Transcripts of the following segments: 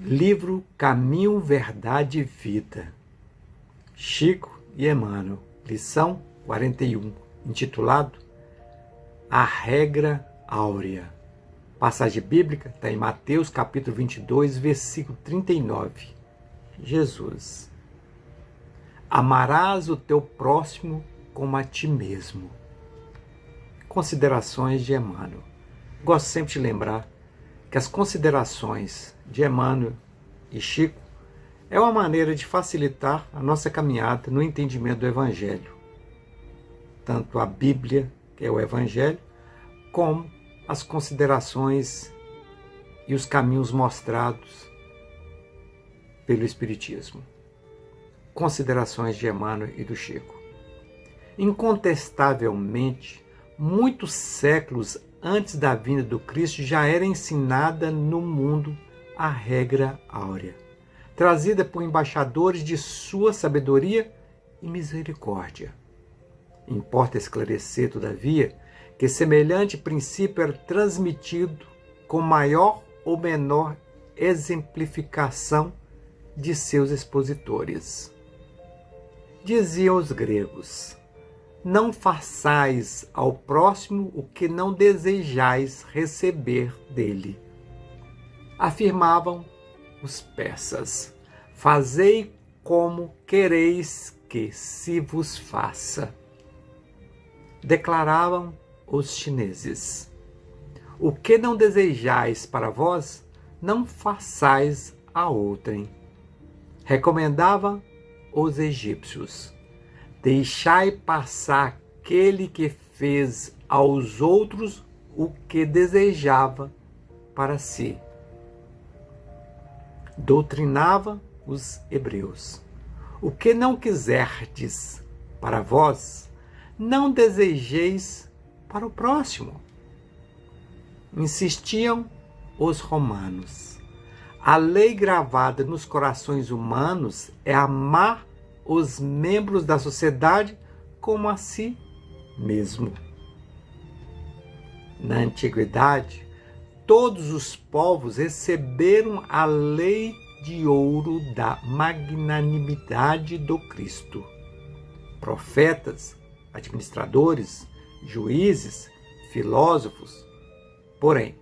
Livro Caminho, Verdade e Vida. Chico e Emmanuel. Lição 41, intitulado A Regra Áurea. Passagem bíblica está em Mateus capítulo 22, versículo 39. Jesus: Amarás o teu próximo como a ti mesmo. Considerações de Emmanuel. Gosto sempre de lembrar que as considerações de Emmanuel e Chico é uma maneira de facilitar a nossa caminhada no entendimento do Evangelho. Tanto a Bíblia, que é o Evangelho, como as considerações e os caminhos mostrados pelo Espiritismo. Considerações de Emmanuel e do Chico. Incontestavelmente, muitos séculos antes da vinda do Cristo já era ensinada no mundo a regra áurea, trazida por embaixadores de sua sabedoria e misericórdia. Importa esclarecer, todavia, que semelhante princípio era transmitido com maior ou menor exemplificação de seus expositores. Diziam os gregos: não façais ao próximo o que não desejais receber dele. Afirmavam os persas: fazei como quereis que se vos faça. Declaravam os chineses: o que não desejais para vós, não façais a outrem. Recomendavam os egípcios: deixai passar aquele que fez aos outros o que desejava para si. Doutrinava os hebreus: o que não quiserdes para vós, não desejeis para o próximo. Insistiam os romanos: a lei gravada nos corações humanos é amar os membros da sociedade como a si mesmo. Na antiguidade, todos os povos receberam a lei de ouro da magnanimidade do Cristo. Profetas, administradores, juízes, filósofos, porém,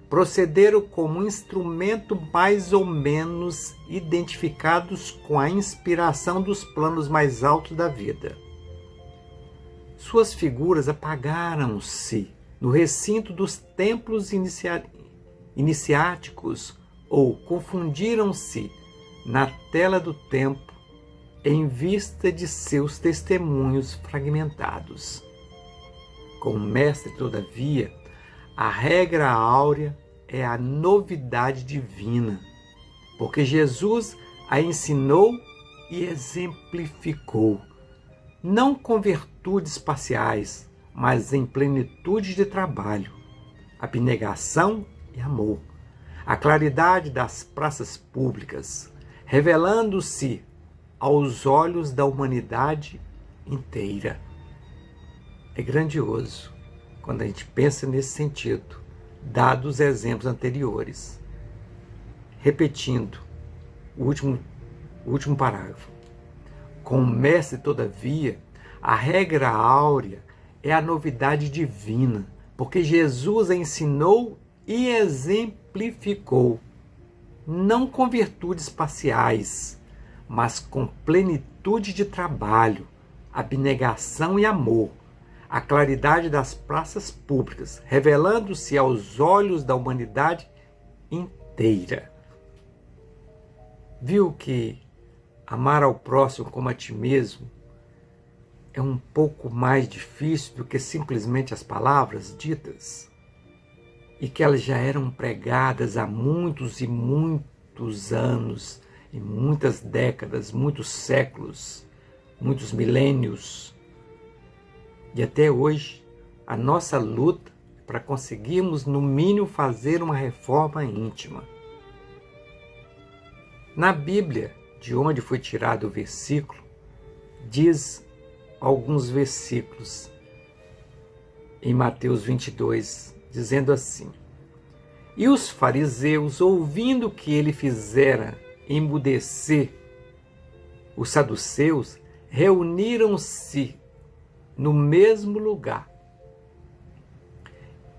procederam como instrumento mais ou menos identificados com a inspiração dos planos mais altos da vida. Suas figuras apagaram-se no recinto dos templos iniciáticos ou confundiram-se na tela do tempo em vista de seus testemunhos fragmentados. Como mestre, todavia, a regra áurea é a novidade divina, porque Jesus a ensinou e exemplificou, não com virtudes parciais, mas em plenitude de trabalho, abnegação e amor, a claridade das praças públicas, revelando-se aos olhos da humanidade inteira. É grandioso quando a gente pensa nesse sentido, dados os exemplos anteriores. Repetindo o último parágrafo. Com o mestre, todavia, a regra áurea é a novidade divina, porque Jesus a ensinou e exemplificou, não com virtudes parciais, mas com plenitude de trabalho, abnegação e amor, a claridade das praças públicas, revelando-se aos olhos da humanidade inteira. Viu que amar ao próximo como a ti mesmo é um pouco mais difícil do que simplesmente as palavras ditas? E que elas já eram pregadas há muitos e muitos anos, e muitas décadas, muitos séculos, muitos milênios. E até hoje, a nossa luta é para conseguirmos, no mínimo, fazer uma reforma íntima. Na Bíblia, de onde foi tirado o versículo, diz alguns versículos em Mateus 22, dizendo assim: E os fariseus, ouvindo que ele fizera emudecer os saduceus, reuniram-se no mesmo lugar.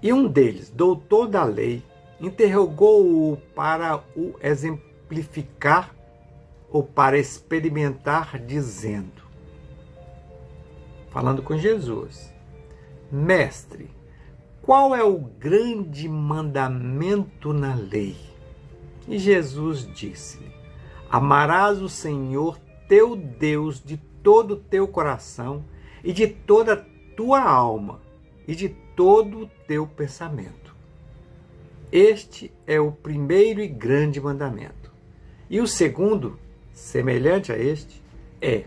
E um deles, doutor da lei, interrogou-o para o exemplificar ou para experimentar, dizendo, falando com Jesus, Mestre, qual é o grande mandamento na lei? E Jesus disse-lhe, amarás o Senhor teu Deus de todo o teu coração e de toda a tua alma e de todo o teu pensamento. Este é o primeiro e grande mandamento. E o segundo, semelhante a este, é: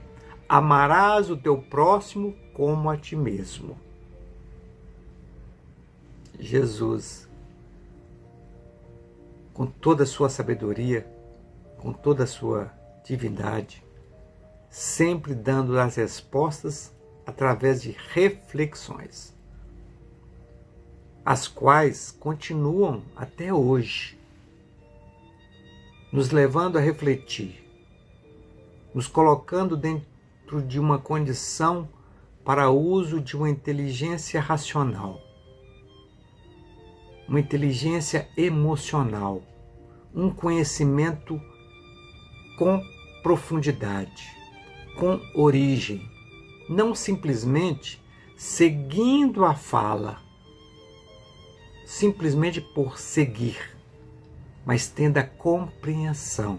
amarás o teu próximo como a ti mesmo. Jesus, com toda a sua sabedoria, com toda a sua divindade, sempre dando as respostas através de reflexões, as quais continuam até hoje, nos levando a refletir, nos colocando dentro de uma condição para o uso de uma inteligência racional, uma inteligência emocional, um conhecimento com profundidade, com origem, não simplesmente seguindo a fala, simplesmente por seguir, mas tendo a compreensão,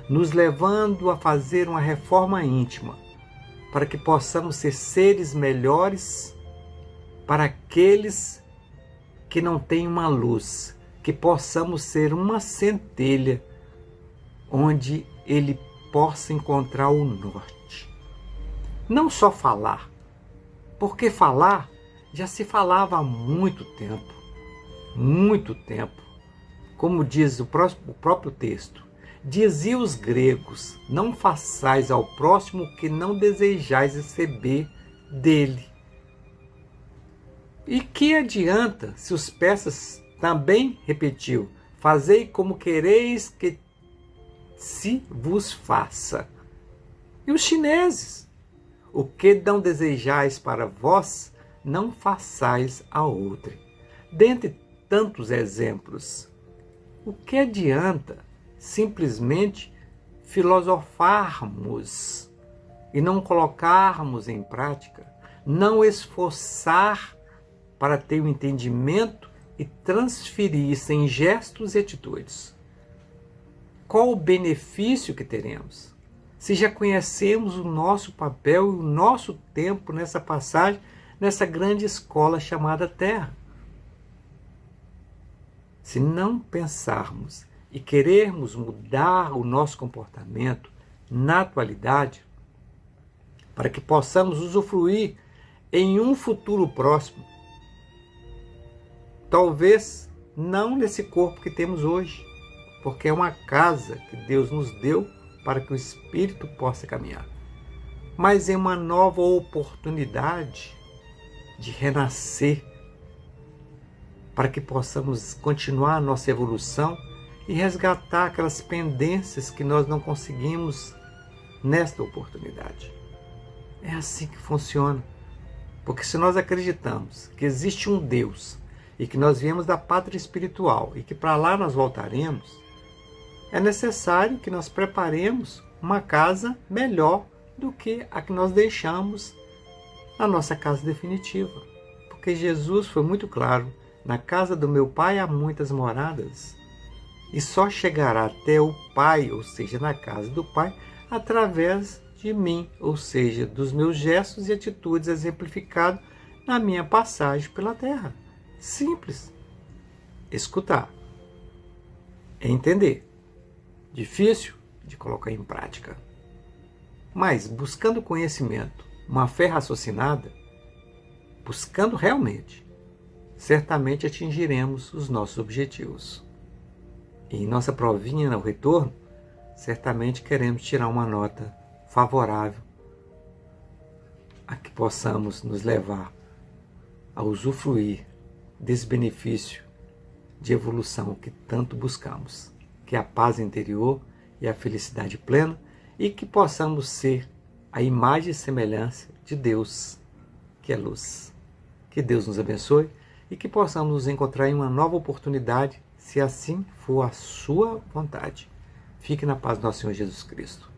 nos levando a fazer uma reforma íntima, para que possamos ser seres melhores para aqueles que não têm uma luz, que possamos ser uma centelha onde ele possa encontrar o norte. Não só falar, porque falar já se falava há muito tempo. Muito tempo. Como diz o próprio texto, dizia os gregos, não façais ao próximo o que não desejais receber dele. E que adianta se os persas também repetiu, fazei como quereis que se vos faça. E os chineses, o que não desejais para vós, não façais a outrem. Dentre tantos exemplos, o que adianta simplesmente filosofarmos e não colocarmos em prática, não esforçar para ter o entendimento e transferir isso em gestos e atitudes? Qual o benefício que teremos? Se já conhecemos o nosso papel e o nosso tempo nessa passagem, nessa grande escola chamada Terra. Se não pensarmos e querermos mudar o nosso comportamento na atualidade, para que possamos usufruir em um futuro próximo, talvez não nesse corpo que temos hoje, porque é uma casa que Deus nos deu para que o Espírito possa caminhar, mas em uma nova oportunidade de renascer, para que possamos continuar a nossa evolução e resgatar aquelas pendências que nós não conseguimos nesta oportunidade. É assim que funciona, porque se nós acreditamos que existe um Deus e que nós viemos da pátria espiritual e que para lá nós voltaremos, é necessário que nós preparemos uma casa melhor do que a que nós deixamos na nossa casa definitiva. Porque Jesus foi muito claro, na casa do meu Pai há muitas moradas, e só chegará até o Pai, ou seja, na casa do Pai, através de mim, ou seja, dos meus gestos e atitudes exemplificados na minha passagem pela terra. Simples. Escutar. Entender. Difícil de colocar em prática. Mas, buscando conhecimento, uma fé raciocinada, buscando realmente, certamente atingiremos os nossos objetivos. E em nossa provinha, no retorno, certamente queremos tirar uma nota favorável a que possamos nos levar a usufruir desse benefício de evolução que tanto buscamos, que é a paz interior e a felicidade plena, e que possamos ser a imagem e semelhança de Deus, que é luz. Que Deus nos abençoe e que possamos nos encontrar em uma nova oportunidade, se assim for a sua vontade. Fique na paz do nosso Senhor Jesus Cristo.